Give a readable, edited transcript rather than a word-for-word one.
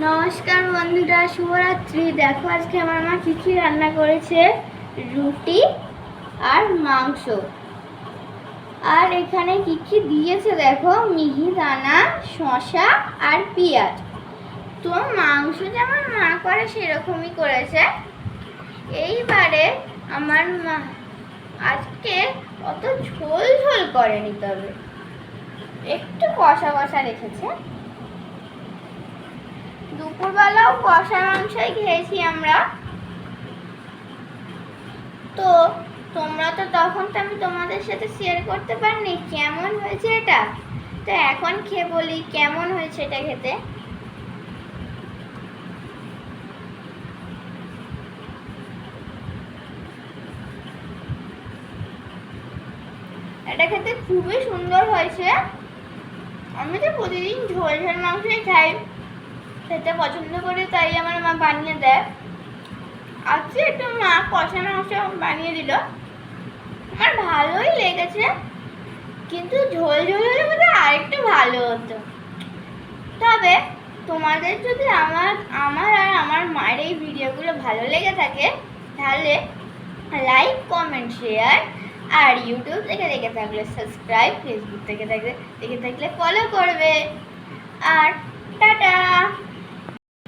নমস্কার বন্ধুরা, শুভরাত্রি। দেখো আজকে আমার মা কী রান্না করেছে। রুটি আর মাংস। আর এখানে কী দিয়েছে দেখো, মিহিদানা, শসা আর পেঁয়াজ। তো মাংস যেমন মা করে সেরকমই করেছে। এইবারে আমার মা আজকে অত ঝোল ঝোল করেনি, তবে একটু কষা কষা রেখেছে। দুপুরবেলাও কষা মাংসই খেয়েছি আমরা। তো তোমরা তো তখন তো আমি তোমাদের সাথে শেয়ার করতে পারিনি কেমন হয়েছে এটা। তো এখন খেয়ে বলি কেমন হয়েছে এটা খেতে। এটা খেতে খুবই সুন্দর হয়েছে। আমি তো প্রতিদিন ঝোল ঝোল মাংসই খাই, খেতে পছন্দ করি, তাই আমার মা বানিয়ে দেয়। আজকে একটু মা কষা মাংস বানিয়ে দিল, আমার ভালোই লেগেছে। কিন্তু ঝোল ঝোল হলে বোধ হয় আরেকটু ভালো হতো। তবে তোমাদের যদি আমার আর আমার মায়ের এই ভিডিওগুলো ভালো লেগে থাকে, তাহলে লাইক, কমেন্ট, শেয়ার, আর ইউটিউব থেকে দেখে থাকলে সাবস্ক্রাইব, ফেসবুক থেকে দেখে থাকলে ফলো করবে। আর টাটা।